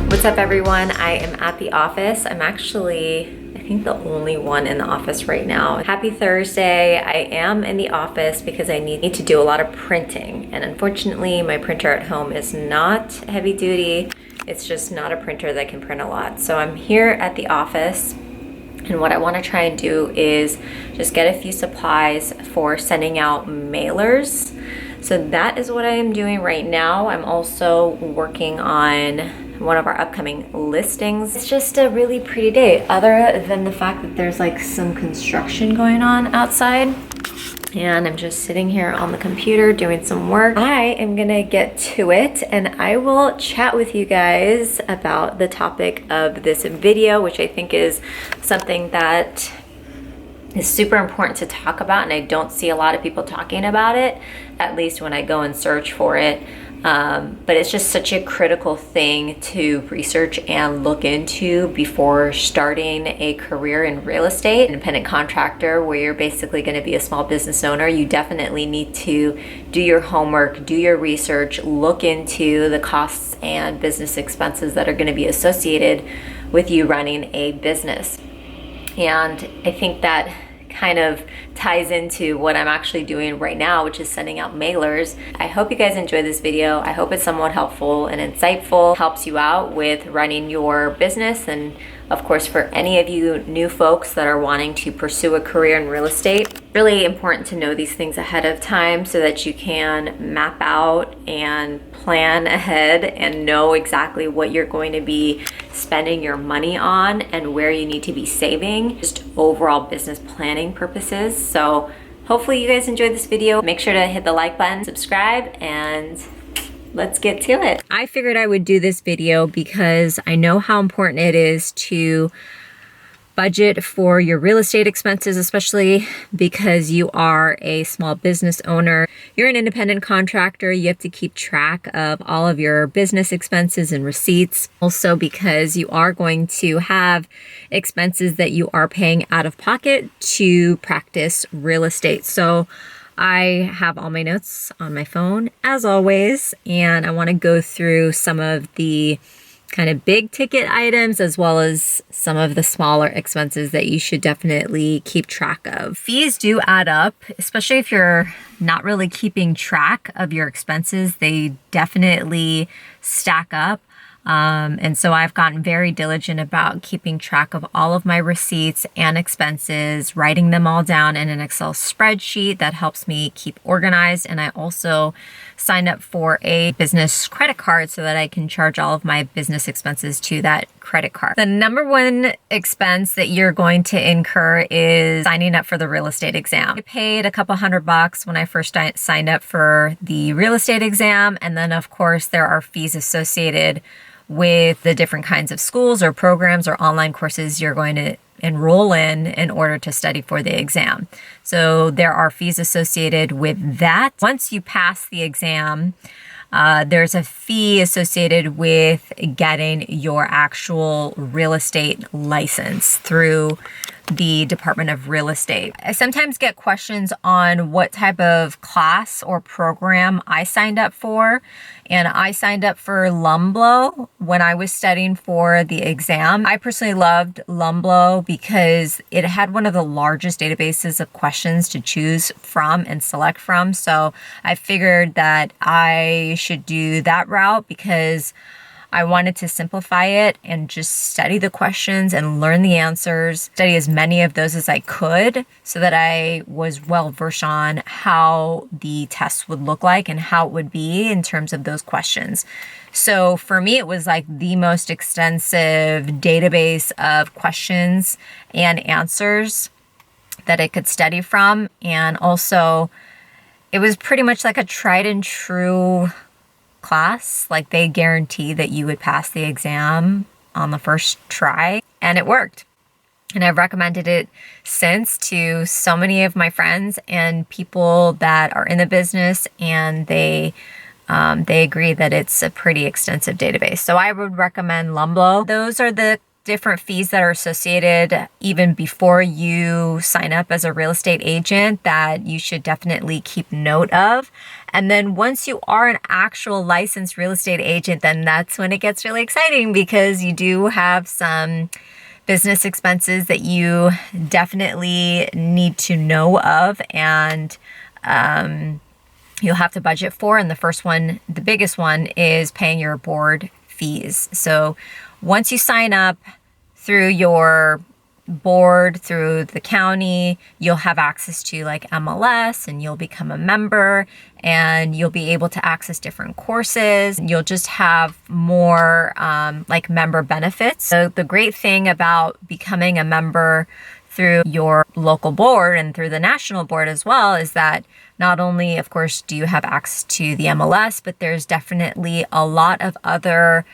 What's up everyone? I am at the office. I'm actually, I think the only one in the office right now. Happy Thursday. I am in the office because I need to do a lot of printing. And unfortunately, my printer at home is not heavy duty. It's just not a printer that can print a lot. So I'm here at the office. And what I want to try and do is just get a few supplies for sending out mailers. So that is what I am doing right now. I'm also working on one of our upcoming listings. It's just a really pretty day, other than the fact that there's like some construction going on outside. And I'm just sitting here on the computer doing some work. I am gonna get to it and I will chat with you guys about the topic of this video, which I think is something that is super important to talk about, and I don't see a lot of people talking about it, at least when I go and search for it. But it's just such a critical thing to research and look into before starting a career in real estate. Independent contractor, where you're basically going to be a small business owner, you definitely need to do your homework, do your research, look into the costs and business expenses that are going to be associated with you running a business. And I think that kind of ties into what I'm actually doing right now, which is sending out mailers. I hope you guys enjoy this video. I hope it's somewhat helpful and insightful, helps you out with running your business. And of course, for any of you new folks that are wanting to pursue a career in real estate, really important to know these things ahead of time so that you can map out and plan ahead and know exactly what you're going to be spending your money on and where you need to be saving, just overall business planning purposes. So hopefully you guys enjoyed this video. Make sure to hit the like button, subscribe, and let's get to it. I figured I would do this video because I know how important it is to budget for your real estate expenses, especially because you are a small business owner. You're an independent contractor. You have to keep track of all of your business expenses and receipts. Also because you are going to have expenses that you are paying out of pocket to practice real estate. So I have all my notes on my phone as always, and I want to go through some of the kind of big ticket items as well as some of the smaller expenses that you should definitely keep track of. Fees do add up, especially if you're not really keeping track of your expenses. They definitely stack up. And so I've gotten very diligent about keeping track of all of my receipts and expenses, writing them all down in an Excel spreadsheet that helps me keep organized. And I also signed up for a business credit card so that I can charge all of my business expenses to that credit card. The number one expense that you're going to incur is signing up for the real estate exam. I paid a couple $100 when I first signed up for the real estate exam. And then of course there are fees associated with the different kinds of schools or programs or online courses you're going to enroll in order to study for the exam. So there are fees associated with that. Once you pass the exam, there's a fee associated with getting your actual real estate license through the Department of Real Estate. I sometimes get questions on what type of class or program I signed up for. And I signed up for Lumblo when I was studying for the exam. I personally loved Lumblo because it had one of the largest databases of questions to choose from and select from. So I figured that I should do that route because I wanted to simplify it and just study the questions and learn the answers, study as many of those as I could so that I was well versed on how the tests would look like and how it would be in terms of those questions. So for me, it was like the most extensive database of questions and answers that I could study from. And also, it was pretty much like a tried and true class. Like they guarantee that you would pass the exam on the first try, and it worked. And I've recommended it since to so many of my friends and people that are in the business, and they agree that it's a pretty extensive database. So I would recommend Lumblo. Those are the different fees that are associated even before you sign up as a real estate agent that you should definitely keep note of. And then once you are an actual licensed real estate agent, then that's when it gets really exciting because you do have some business expenses that you definitely need to know of and you'll have to budget for. And the first one, the biggest one, is paying your board fees. So once you sign up through your board, through the county, you'll have access to like MLS and you'll become a member and you'll be able to access different courses. You'll just have more like member benefits. So the great thing about becoming a member through your local board and through the national board as well is that not only, of course, do you have access to the MLS, but there's definitely a lot of other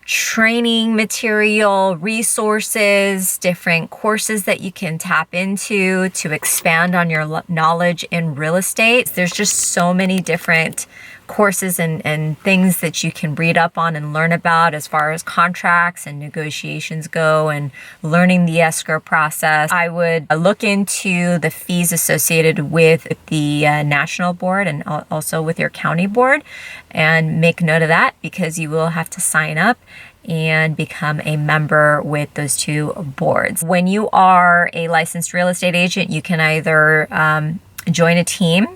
training material, resources, different courses that you can tap into to expand on your knowledge in real estate. There's just so many different courses and things that you can read up on and learn about as far as contracts and negotiations go and learning the escrow process. I would look into the fees associated with the national board and also with your county board and make note of that because you will have to sign up and become a member with those two boards. When you are a licensed real estate agent, you can either join a team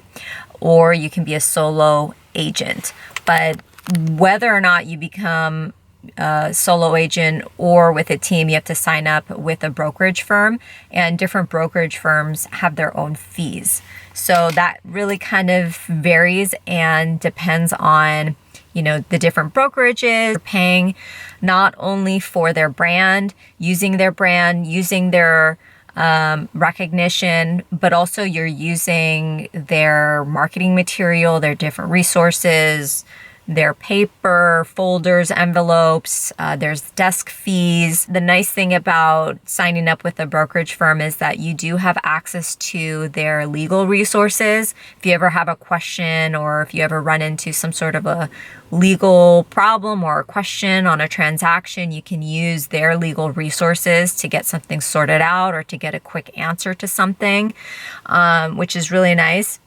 or you can be a solo agent. But whether or not you become a solo agent or with a team, you have to sign up with a brokerage firm, and different brokerage firms have their own fees. So that really kind of varies and depends on, you know, the different brokerages. You're paying not only for their brand, using their recognition, but also you're using their marketing material, their different resources, their paper, folders, envelopes, there's desk fees. The nice thing about signing up with a brokerage firm is that you do have access to their legal resources. If you ever have a question or if you ever run into some sort of a legal problem or a question on a transaction, you can use their legal resources to get something sorted out or to get a quick answer to something, which is really nice.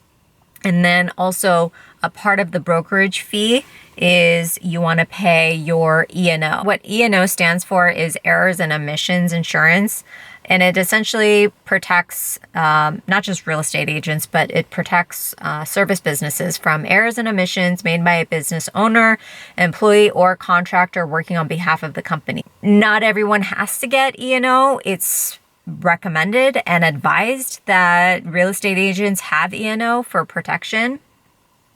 And then also a part of the brokerage fee is you want to pay your E&O. What E&O stands for is errors and omissions insurance. And it essentially protects not just real estate agents, but it protects service businesses from errors and omissions made by a business owner, employee, or contractor working on behalf of the company. Not everyone has to get E&O. It's recommended and advised that real estate agents have E&O for protection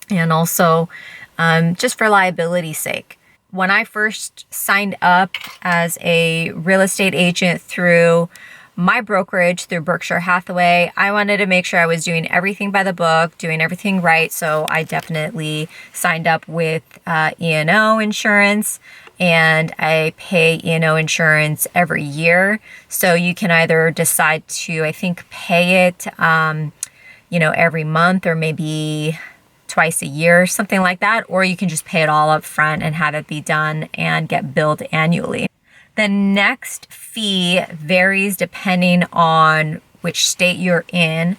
and also just for liability's sake. When I first signed up as a real estate agent through my brokerage, through Berkshire Hathaway, I wanted to make sure I was doing everything by the book, doing everything right. So I definitely signed up with E&O insurance, and I pay E&O insurance every year. So you can either decide to, I think, pay it, every month or maybe twice a year, something like that, or you can just pay it all up front and have it be done and get billed annually. The next fee varies depending on which state you're in,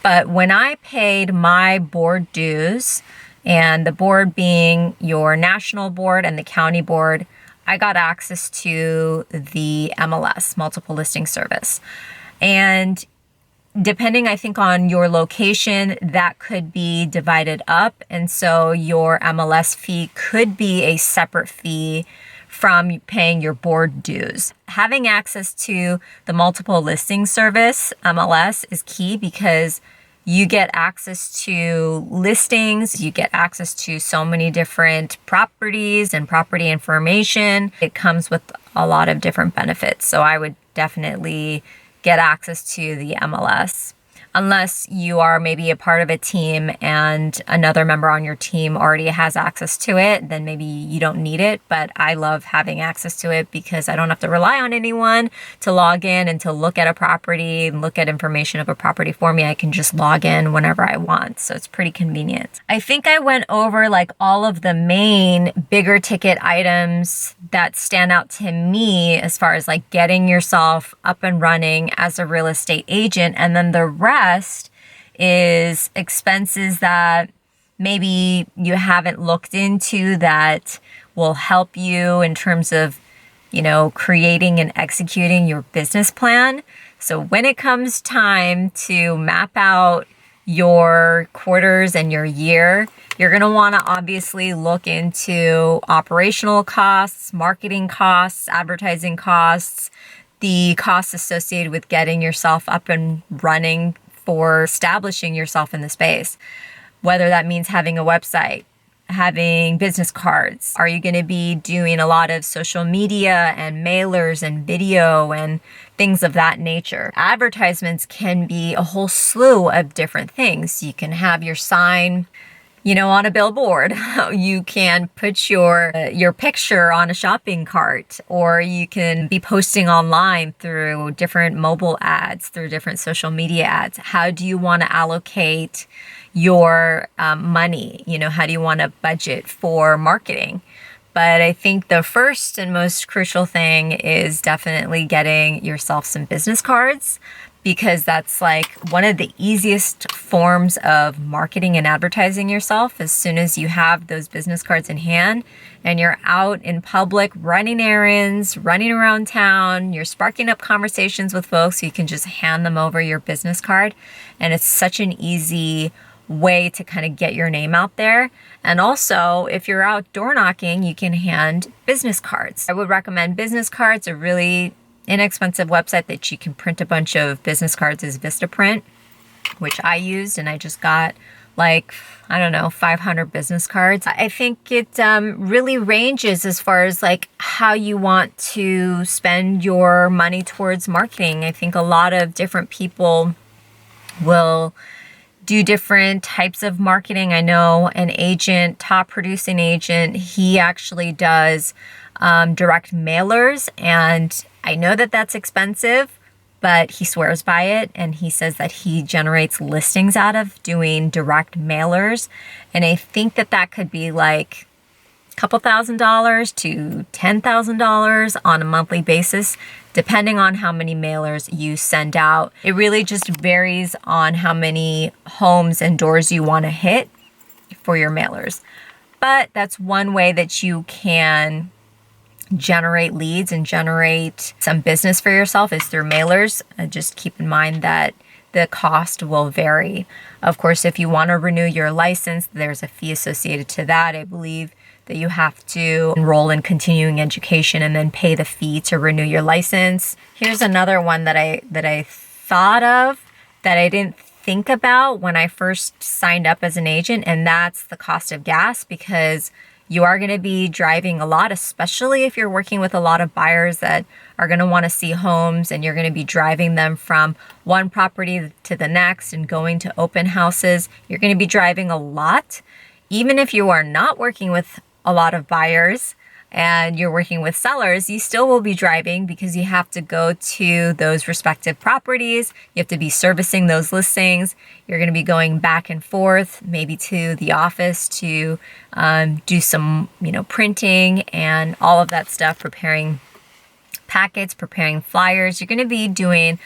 but when I paid my board dues, and the board being your national board and the county board, I got access to the MLS, multiple listing service. And depending, I think, on your location, that could be divided up. And so your MLS fee could be a separate fee from paying your board dues. Having access to the multiple listing service, MLS, is key because you get access to listings, you get access to so many different properties and property information. It comes with a lot of different benefits. So I would definitely get access to the MLS. Unless you are maybe a part of a team and another member on your team already has access to it, then maybe you don't need it. But I love having access to it because I don't have to rely on anyone to log in and to look at a property and look at information of a property for me. I can just log in whenever I want. So it's pretty convenient. I think I went over like all of the main bigger ticket items that stand out to me as far as like getting yourself up and running as a real estate agent. And then the rest is expenses that maybe you haven't looked into that will help you in terms of, creating and executing your business plan. So when it comes time to map out your quarters and your year, you're going to want to obviously look into operational costs, marketing costs, advertising costs, the costs associated with getting yourself up and running for establishing yourself in the space, whether that means having a website, having business cards. Are you going to be doing a lot of social media and mailers and video and things of that nature? Advertisements can be a whole slew of different things. You can have your sign, on a billboard. You can put your picture on a shopping cart, or you can be posting online through different mobile ads, through different social media ads. How do you want to allocate your money? How do you want to budget for marketing? But I think the first and most crucial thing is definitely getting yourself some business cards, because that's like one of the easiest forms of marketing and advertising yourself. As soon as you have those business cards in hand and you're out in public running errands, running around town, you're sparking up conversations with folks, you can just hand them over your business card. And it's such an easy way to kind of get your name out there. And also, if you're out door knocking, you can hand business cards. I would recommend business cards. A really inexpensive website that you can print a bunch of business cards is Vistaprint, which I used, and I just got 500 business cards. I think it really ranges as far as like how you want to spend your money towards marketing. I think a lot of different people will do different types of marketing. I know an agent, top producing agent, he actually does direct mailers, and I know that that's expensive, but he swears by it, and he says that he generates listings out of doing direct mailers. And I think that could be like a couple $1,000s to $10,000 on a monthly basis, depending on how many mailers you send out. It really just varies on how many homes and doors you want to hit for your mailers. But that's one way that you can generate leads and generate some business for yourself, is through mailers. Just keep in mind that the cost will vary. Of course, if you want to renew your license, there's a fee associated to that. I believe that you have to enroll in continuing education and then pay the fee to renew your license. Here's another one that I thought of that I didn't think about when I first signed up as an agent, and that's the cost of gas, because you are going to be driving a lot, especially if you're working with a lot of buyers that are going to want to see homes, and you're going to be driving them from one property to the next and going to open houses. You're going to be driving a lot. Even if you are not working with a lot of buyers and you're working with sellers, you still will be driving because you have to go to those respective properties. You have to be servicing those listings. You're going to be going back and forth, maybe to the office to do some, printing and all of that stuff, preparing packets, preparing flyers. You're going to be doing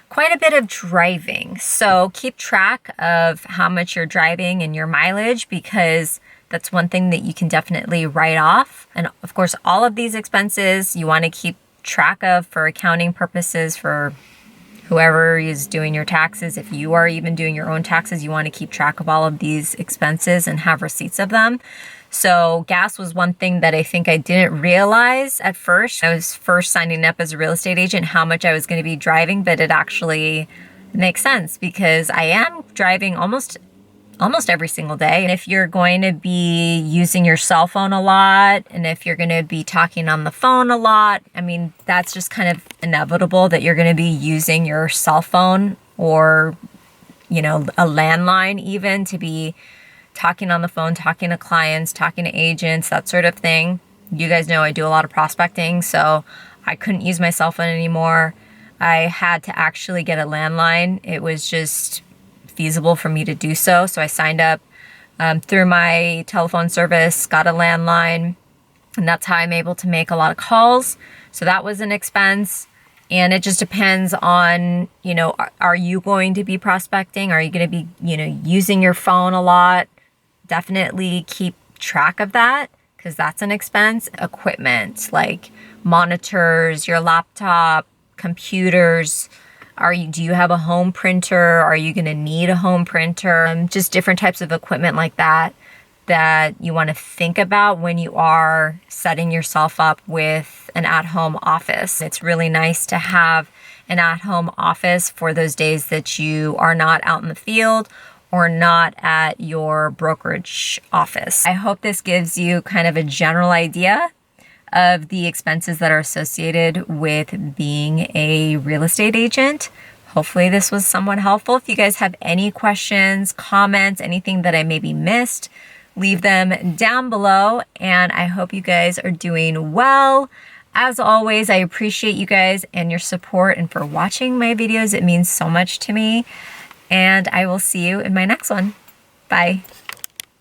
quite a bit of driving. So keep track of how much you're driving and your mileage, because that's one thing that you can definitely write off. And of course, all of these expenses you want to keep track of for accounting purposes, for whoever is doing your taxes, if you are even doing your own taxes, you want to keep track of all of these expenses and have receipts of them. So gas was one thing that I think I didn't realize at first. I was first signing up as a real estate agent how much I was going to be driving, but it actually makes sense because I am driving almost every single day. And if you're going to be using your cell phone a lot, and if you're going to be talking on the phone a lot, I mean, that's just kind of inevitable that you're going to be using your cell phone or, you know, a landline even to be talking on the phone, talking to clients, talking to agents, that sort of thing. You guys know I do a lot of prospecting, so I couldn't use my cell phone anymore. I had to actually get a landline. It was just feasible for me to do so. So I signed up through my telephone service, got a landline, and that's how I'm able to make a lot of calls. So that was an expense. And it just depends on, you know, are you going to be prospecting? Are you going to be, you know, using your phone a lot? Definitely keep track of that because that's an expense. Equipment like monitors, your laptop, computers. Do you have a home printer? Are you going to need a home printer? Just different types of equipment like that you want to think about when you are setting yourself up with an at-home office. It's really nice to have an at-home office for those days that you are not out in the field or not at your brokerage office. I hope this gives you kind of a general idea of the expenses that are associated with being a real estate agent. Hopefully this was somewhat helpful. If you guys have any questions, comments, anything that I maybe missed, leave them down below. And I hope you guys are doing well. As always, I appreciate you guys and your support and for watching my videos. It means so much to me. And I will see you in my next one. Bye.